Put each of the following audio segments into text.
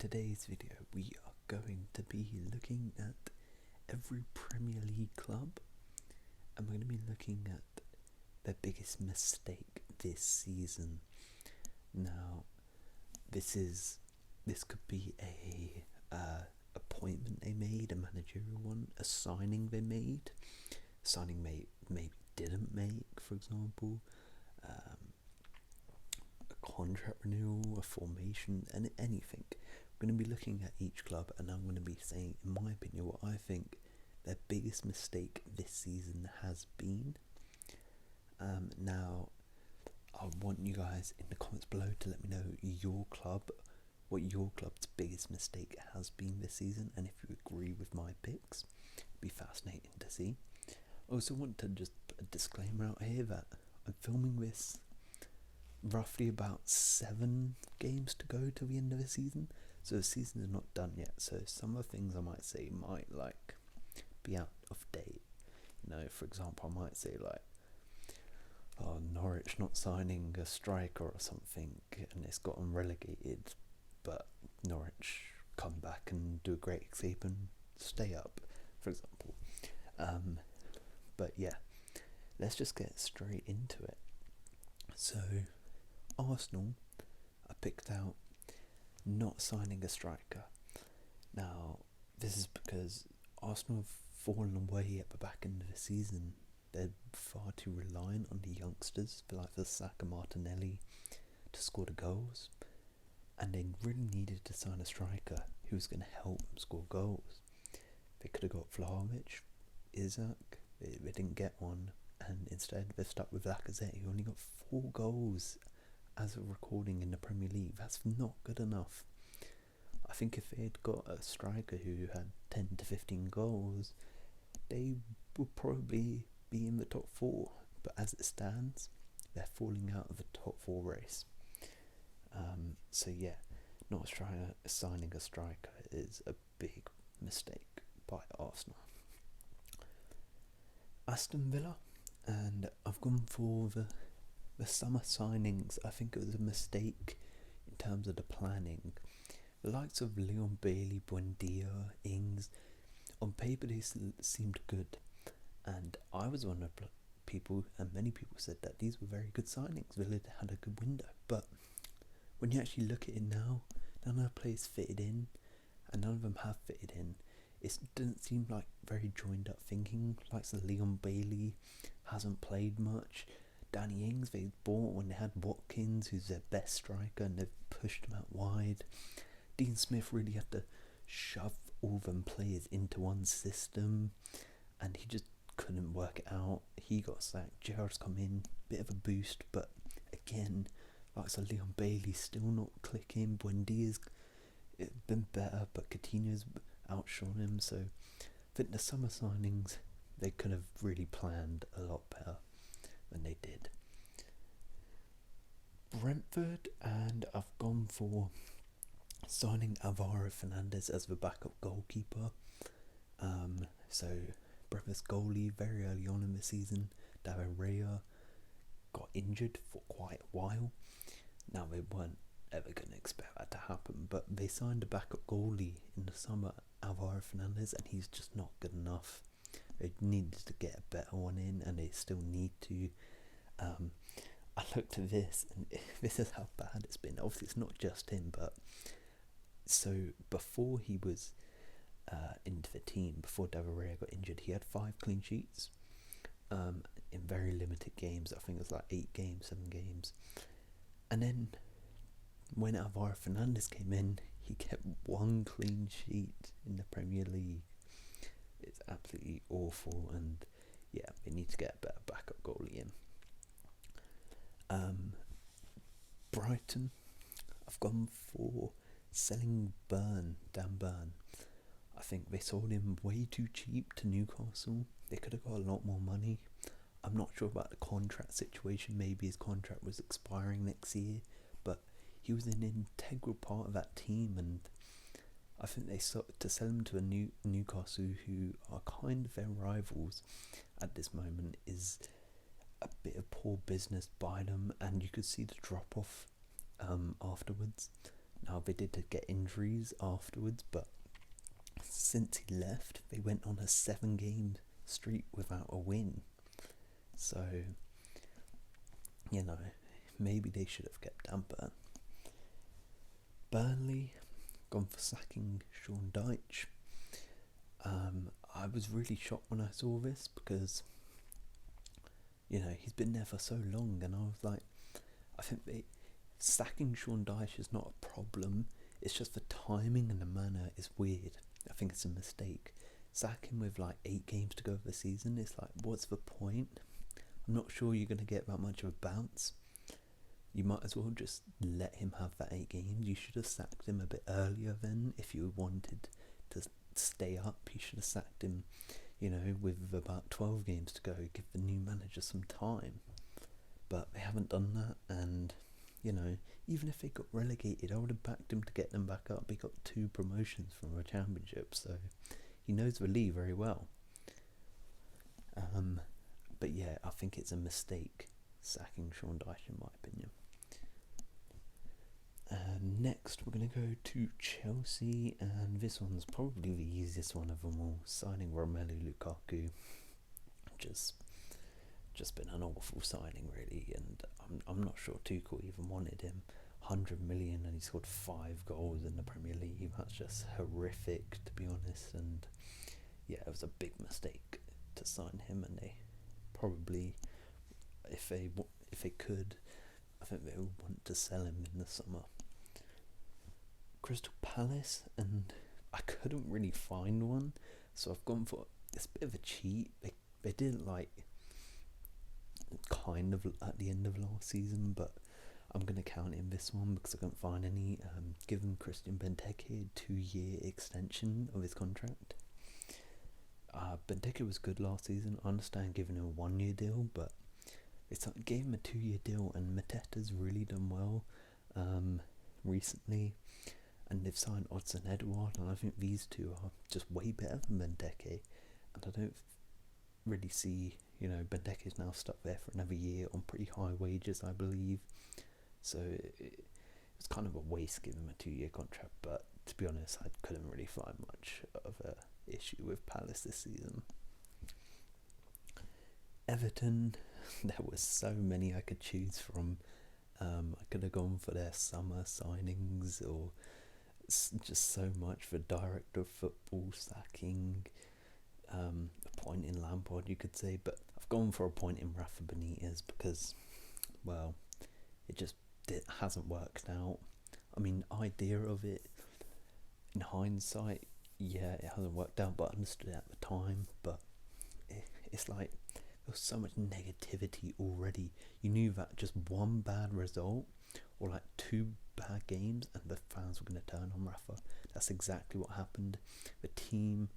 today's video we are going to be looking at every Premier League club, and we're going to be looking at their biggest mistake this season. Now this could be a appointment they made, a managerial one, a signing they made, maybe didn't make, for example, a contract renewal, a formation, and anything. I'm going to be looking at each club and I'm going to be saying, in my opinion, what I think their biggest mistake this season has been. Now, I want you guys in the comments below to let me know what your club's biggest mistake has been this season, and if you agree with my picks. It'd be fascinating to see. I also want to just put a disclaimer out here that I'm filming this roughly about 7 games to go to the end of the season, so the season is not done yet, so some of the things I might say might be out of date. For example, I might say Norwich not signing a striker or something and it's gotten relegated, but Norwich come back and do a great escape and stay up, for example. But yeah, let's just get straight into it. So Arsenal, I picked out not signing a striker. Now this is because Arsenal have fallen away at the back end of the season. They're far too reliant on the youngsters, like the Saka, Martinelli, to score the goals, and they really needed to sign a striker who was going to help them score goals. They could have got Vlahovic, Isaac, they didn't get one, and instead they're stuck with Lacazette, who only got 4 goals as of recording in the Premier League. That's not good enough. I think if they had got a striker who had 10 to 15 goals, they would probably be in the top 4, but as it stands, they're falling out of the top 4 race. So yeah, not signing a striker is a big mistake by Arsenal. Aston Villa, and I've gone for the summer signings. I think it was a mistake in terms of the planning. The likes of Leon Bailey, Buendia, Ings, on paper they seemed good, and I was one of the people, and many people said that these were very good signings. Villa had a good window, but when you actually look at it now, none of the players fitted in, and none of them have fitted in. It doesn't seem like very joined up thinking. Like Leon Bailey hasn't played much. Danny Ings they bought when they had Watkins, who's their best striker, and they've pushed him out wide. Dean Smith really had to shove all them players into one system, and he just couldn't work it out. He got sacked. Gerrard's come in, bit of a boost, but again, Leon Bailey still not clicking. Buendia's been better, but Coutinho's outshone him. So I think the summer signings, they could have really planned a lot better than they did. Brentford, and I've gone for signing Alvaro Fernandez as the backup goalkeeper. So Brentford's goalie very early on in the season, David Raya, got injured for quite a while. Now they weren't ever going to expect that to happen, but they signed a backup goalie in the summer, Alvaro Fernandez, and he's just not good enough. They needed to get a better one in, and they still need to. I looked at this, and this is how bad it's been. Obviously it's not just him, but so before he was into the team, before David Raya got injured, he had 5 clean sheets in very limited games. I think it was 8 games, 7 games. And then when Alvaro Fernandez came in, he kept 1 clean sheet in the Premier League. It's absolutely awful, and yeah, they need to get a better backup goalie in. Brighton, I've gone for selling Dan Burn. I think they sold him way too cheap to Newcastle. They could have got a lot more money. I'm not sure about the contract situation. Maybe his contract was expiring next year, but he was an integral part of that team, and I think they to sell him to a Newcastle, who are kind of their rivals at this moment, is a bit of poor business by them, and you could see the drop off afterwards. Now, they did get injuries afterwards, but since he left, they went on a 7-game streak without a win. So, maybe they should have kept Damper. Burnley, gone for sacking Sean Dyche. I was really shocked when I saw this because, he's been there for so long, and I was like, I think sacking Sean Dyche is not a problem. It's just the timing and the manner is weird. I think it's a mistake. Sack him with 8 games to go of the season. It's like, what's the point? I'm not sure you're going to get that much of a bounce. You might as well just let him have that 8 games. You should have sacked him a bit earlier then. If you wanted to stay up, you should have sacked him, with about 12 games to go. Give the new manager some time. But they haven't done that, and even if they got relegated, I would have backed him to get them back up. He got 2 promotions from a championship, so he knows the league very well. But yeah, I think it's a mistake sacking Sean Dyche, in my opinion. Next, we're going to go to Chelsea, and this one's probably the easiest one of them all. Signing Romelu Lukaku, just been an awful signing, really, and I'm not sure Tuchel even wanted him. 100 million, and he scored 5 goals in the Premier League. That's just horrific, to be honest. And yeah, it was a big mistake to sign him, and they probably, if they could, I think they would want to sell him in the summer. Crystal Palace, and I couldn't really find one, so I've gone for it's a bit of a cheat. They did kind of at the end of last season, but I'm going to count in this one because I couldn't find any. Given Christian Benteke a 2-year extension of his contract. Benteke was good last season. I understand giving him a 1-year deal, but it's gave him a 2-year deal, and Mateta's really done well recently, and they've signed Odsonne Edouard, and I think these two are just way better than Benteke, and I don't really see, Benteke's now stuck there for another year on pretty high wages, I believe, so it was kind of a waste giving him a 2-year contract. But to be honest, I couldn't really find much of a issue with Palace this season. Everton, there were so many I could choose from. I could have gone for their summer signings, or just so much for director of football sacking, appointing Lampard, you could say, but I've gone for appointing Rafa Benitez because, well, it hasn't worked out. I mean, idea of it, in hindsight, yeah, it hasn't worked out, but I understood it at the time. But it's like there was so much negativity already. You knew that just one bad result or 2 bad games and the fans were going to turn on Rafa. That's exactly what happened. The team,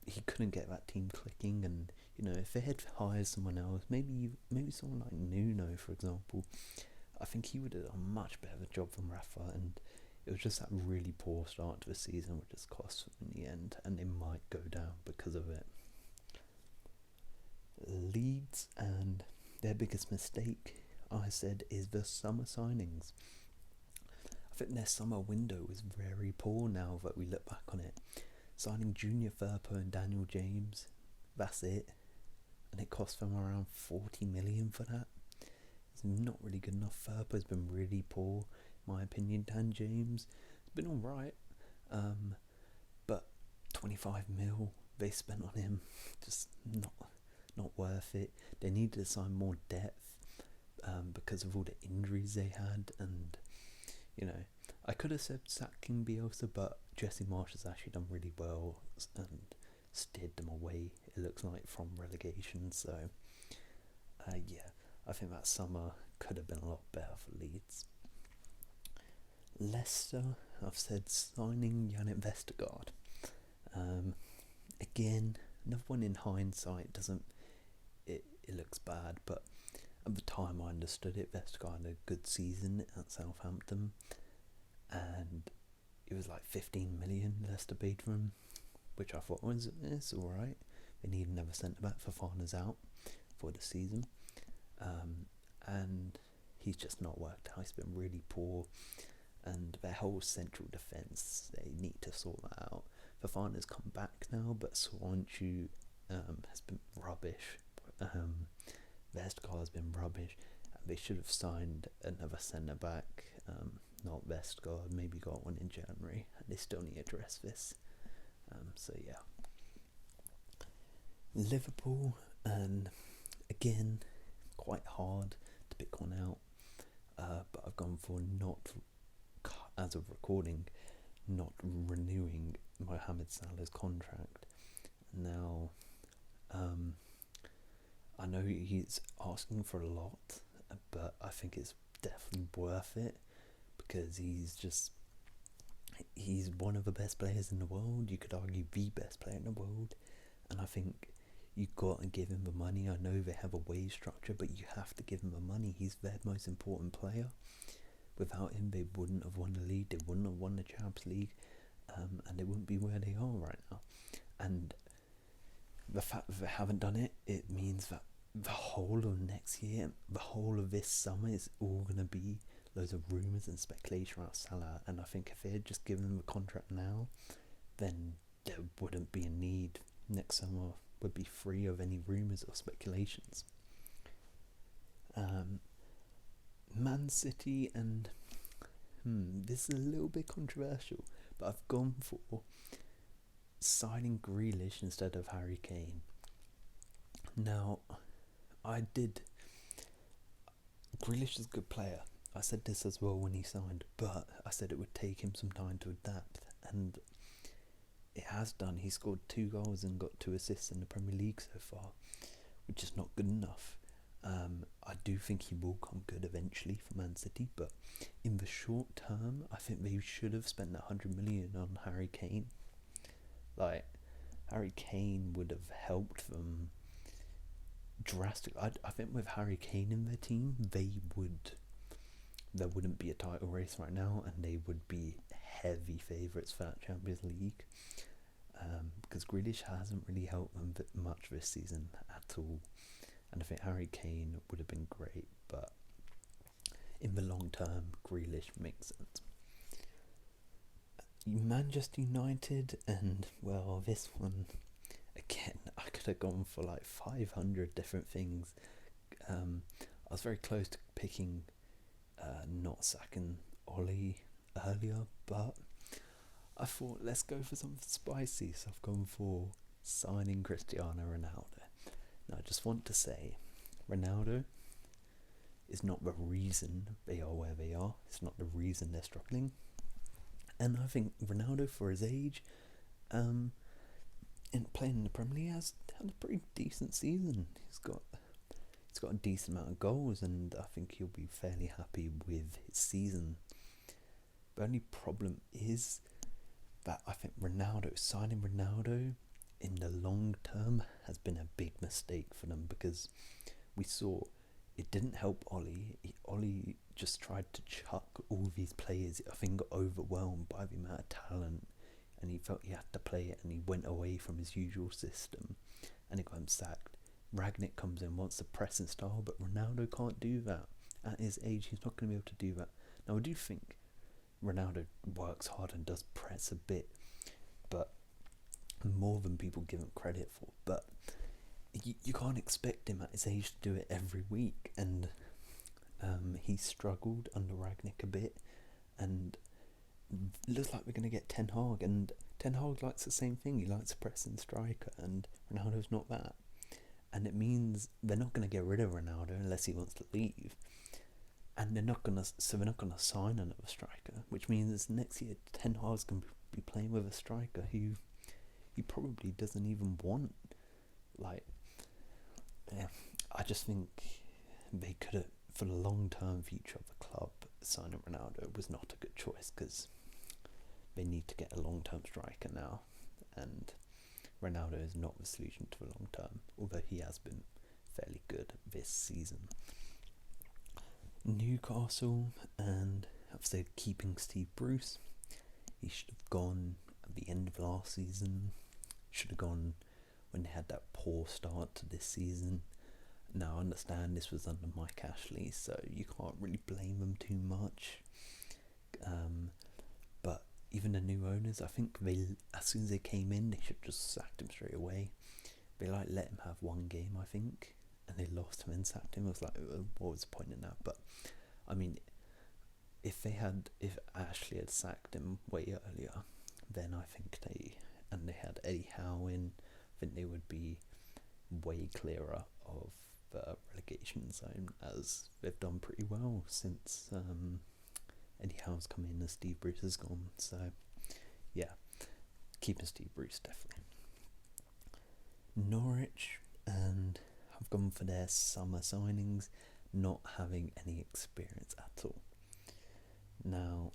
he couldn't get that team clicking, and if they had hired someone else, maybe someone like Nuno, for example, I think he would have done a much better job than Rafa. And it was just that really poor start to the season which just cost them in the end, and they might go down because of it. Leeds, and their biggest mistake, I said, is the summer signings. I think their summer window was very poor now that we look back on it. Signing Junior Firpo and Daniel James, that's it. And it cost them around 40 million for that. It's not really good enough. Firpo's been really poor, in my opinion. Dan James has been alright. But 25 mil they spent on him, just not worth it. They needed to sign more depth because of all the injuries they had, and I could have said sacking Bielsa, but Jesse Marsh has actually done really well and steered them away, it looks like, from relegation. So yeah, I think that summer could have been a lot better for Leeds. Leicester, I've said signing Yannick Vestergaard. Again, another one in hindsight it looks bad, but at the time I understood it. Vestergaard had a good season at Southampton, and it was 15 million Leicester paid for him, which I thought it's alright. They need another centre back for Farner's out for the season, and he's just not worked out. He's been really poor. and their whole central defence, they need to sort that out. Fofana's come back now, but Swanshu has been rubbish. Vestergaard's been rubbish. They should have signed another centre-back, not Vestergaard, maybe got one in January, and they still need to address this. So yeah. Liverpool, and again, quite hard to pick one out, but I've gone for not, as of recording, not renewing Mohamed Salah's contract. Now, I know he's asking for a lot, but I think it's definitely worth it, because he's one of the best players in the world. You could argue the best player in the world, and I think you've got to give him the money. I know they have a wage structure, but you have to give him the money. He's their most important player. Without him, they wouldn't have won the league, they wouldn't have won the Champions League, and they wouldn't be where they are right now. And the fact that they haven't done it, it means that the whole of next year, the whole of this summer is all going to be loads of rumours and speculation around Salah. And I think if they had just given him the contract now, then there wouldn't be a need. Next summer would be free of any rumours or speculations. Man City, and this is a little bit controversial, but I've gone for signing Grealish instead of Harry Kane. Now, Grealish is a good player. I said this as well when he signed, but I said it would take him some time to adapt, and it has done. He scored 2 goals and got 2 assists in the Premier League so far, which is not good enough. I do think he will come good eventually for Man City, but in the short term, I think they should have spent 100 million on Harry Kane. Like, Harry Kane would have helped them drastically. I think with Harry Kane in their team, there wouldn't be a title race right now, and they would be heavy favourites for that Champions League. Because Grealish hasn't really helped them much this season at all. And I think Harry Kane would have been great, but in the long term, Grealish makes sense. Manchester United, and well, this one, again, I could have gone for like 500 different things. I was very close to picking not sacking Ollie earlier, but I thought, let's go for something spicy, so I've gone for signing Cristiano Ronaldo. Now, I just want to say, Ronaldo is not the reason they are where they are. It's not the reason they're struggling. And I think Ronaldo, for his age, in playing in the Premier League, has had a pretty decent season. He's got a decent amount of goals, and I think he'll be fairly happy with his season. The only problem is that I think signing Ronaldo in the long term has been a big mistake for them, because we saw it didn't help Ollie. Ollie just tried to chuck all these players. I think got overwhelmed by the amount of talent, and he felt he had to play it, and he went away from his usual system, and he got him sacked. Rangnick comes in, wants the pressing style, but Ronaldo can't do that. At his age, he's not going to be able to do that. Now, I do think Ronaldo works hard and does press a bit, but more than people give him credit for. But you can't expect him at his age to do it every week, and he struggled under Rangnick a bit, and it looks like we're going to get Ten Hag, and Ten Hag likes the same thing. He likes a pressing striker, and Ronaldo's not that. And it means they're not going to get rid of Ronaldo unless he wants to leave. And they're not going to sign another striker, which means next year Ten Hag's going to be playing with a striker who he probably doesn't even want. I just think they could have, for the long-term future of the club, signing Ronaldo was not a good choice, because they need to get a long-term striker now, and Ronaldo is not the solution to the long term, although he has been fairly good this season. Newcastle, and I've said keeping Steve Bruce. He should have gone at the end of last season, should have gone when they had that poor start to this season. Now, I understand this was under Mike Ashley, so you can't really blame them too much. But even the new owners, I think as soon as they came in, they should just sacked him straight away. They let him have one game, I think, and they lost him and sacked him. I was like, what was the point in that? But I mean, if Ashley had sacked him way earlier, then I think they had Eddie Howe in, I think they would be way clearer of the relegation zone, as they've done pretty well since Eddie Howe's come in and Steve Bruce has gone. So yeah, keeping Steve Bruce definitely. Norwich, and I've gone for their summer signings, not having any experience at all. Now,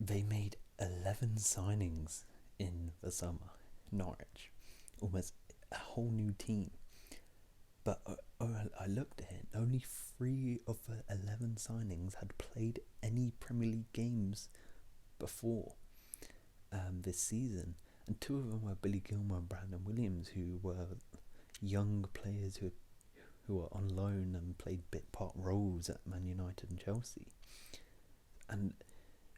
they made 11 signings in the summer, Norwich, almost a whole new team. But I looked at it, only 3 of the 11 signings had played any Premier League games before this season. And 2 of them were Billy Gilmore and Brandon Williams, who were young players who were on loan and played bit-part roles at Man United and Chelsea. And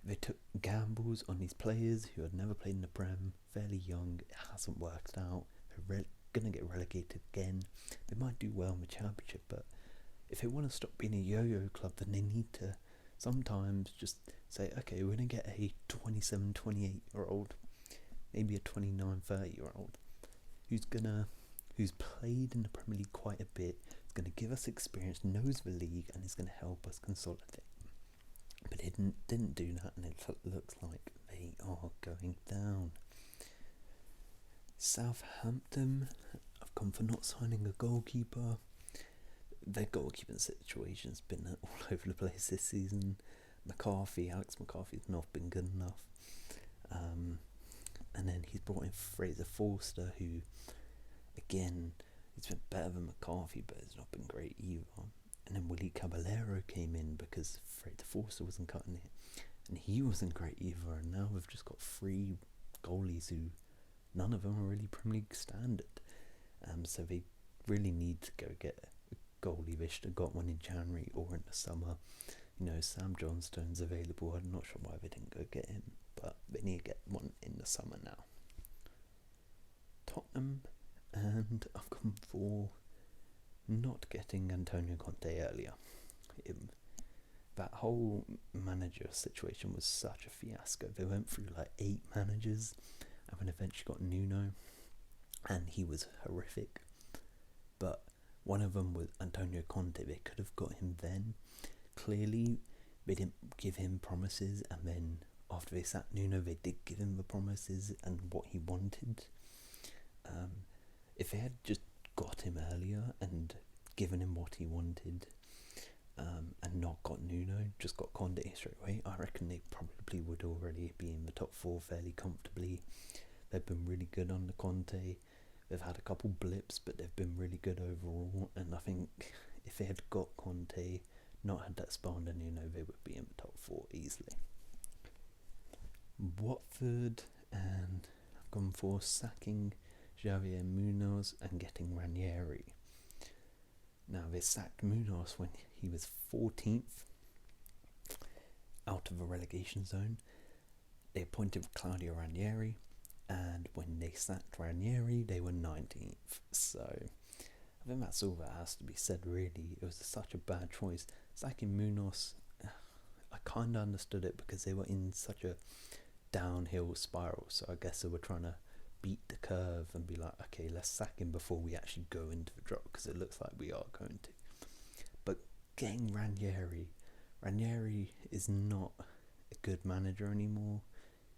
they took gambles on these players who had never played in the Prem, fairly young. It hasn't worked out. They're going to get relegated again. They might do well in the Championship, but if they want to stop being a yo-yo club, then they need to sometimes just say, okay, we're going to get a 27, 28-year-old, maybe a 29, 30-year-old who's played in the Premier League quite a bit, is going to give us experience, knows the league, and is going to help us consolidate. But it didn't do that, and it looks like they are going down. Southampton, I've gone for not signing a goalkeeper. Their goalkeeping situation's been all over the place this season. Alex McCarthy's not been good enough. And then he's brought in Fraser Forster, who, again, he's been better than McCarthy, but it's not been great either. And then Willie Caballero came in because Fraser Forster wasn't cutting it, and he wasn't great either. And now we've just got 3 goalies who none of them are really Premier League standard. So they really need to go get a goalie. They should have got one in January or in the summer. You know, Sam Johnstone's available. I'm not sure why they didn't go get him, but they need to get one in the summer now. Tottenham, and I've gone for not getting Antonio Conte earlier. That whole manager situation was such a fiasco. They went through like 8 managers and then eventually got Nuno, and he was horrific. But one of them was Antonio Conte. They could have got him then. Clearly, they didn't give him promises, and then after they sacked Nuno, they did give him the promises and what he wanted. If they had just got him earlier and given him what he wanted, and not got Nuno, just got Conte straight away, I reckon they probably would already be in the top 4 fairly comfortably. They've been really good under Conte. They've had a couple blips, but they've been really good overall. And I think if they had got Conte, not had that spell under Nuno, they would be in the top 4 easily. Watford, and I've gone for sacking Javier Munoz and getting Ranieri. Now, they sacked Munoz when he was 14th out of the relegation zone. They appointed Claudio Ranieri, and when they sacked Ranieri, they were 19th. So I think that's all that has to be said, really. It was such a bad choice. Sacking Munoz, I kind of understood it because they were in such a downhill spiral. So I guess they were trying to beat the curve and be like, okay, let's sack him before we actually go into the drop, because it looks like we are going to. But getting Ranieri is not a good manager anymore.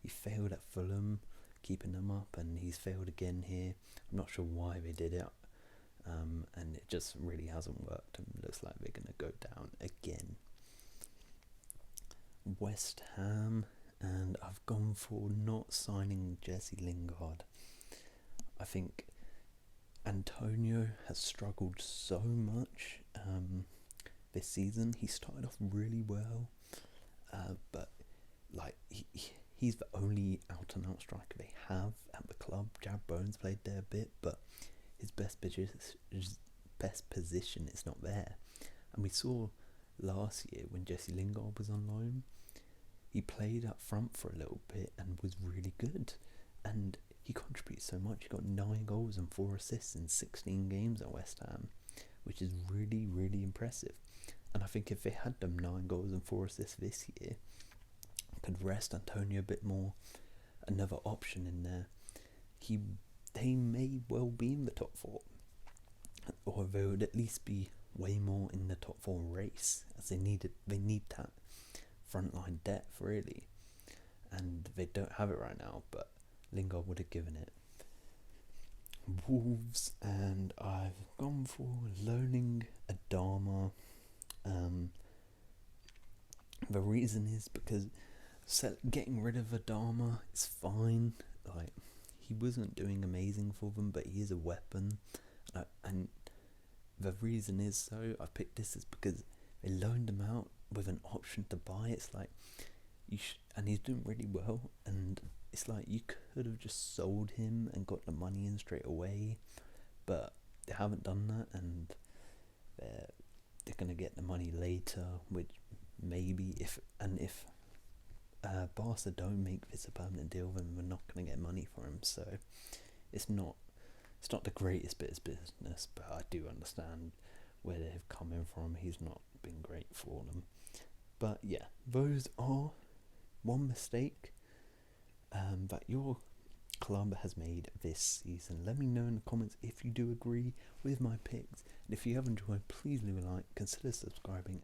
He failed at Fulham, keeping them up, and he's failed again here. I'm not sure why they did it, and it just really hasn't worked, and it looks like they're going to go down again. West Ham, and I've gone for not signing Jesse Lingard. I think Antonio has struggled so much this season. He started off really well, but like he's the only out-and-out striker they have at the club. Jared Bowen's played there a bit, but his best position is not there. And we saw last year when Jesse Lingard was on loan, he played up front for a little bit and was really good. And he contributes so much. He got 9 goals and 4 assists in 16 games at West Ham, which is really, really impressive. And I think if they had them 9 goals and 4 assists this year, could rest Antonio a bit more, another option in there, they may well be in the top 4, or they would at least be way more in the top 4 race, as they need that frontline depth really, and they don't have it right now. But Lingard would have given it. Wolves, and I've gone for loaning Adama. The reason is because getting rid of Adama is fine. Like, he wasn't doing amazing for them, but he is a weapon. And the reason is, so I picked this is because they loaned him out with an option to buy. It's like, and he's doing really well, and it's like you could have just sold him and got the money in straight away, but they haven't done that, and they're gonna get the money later, which maybe if Barca don't make this a permanent deal, then we're not gonna get money for him. So it's not the greatest bit of business, but I do understand where they've come in from. He's not been great for them. But yeah, those are one mistake that your club has made this season. Let me know in the comments if you do agree with my picks. And if you have enjoyed, please leave a like, consider subscribing.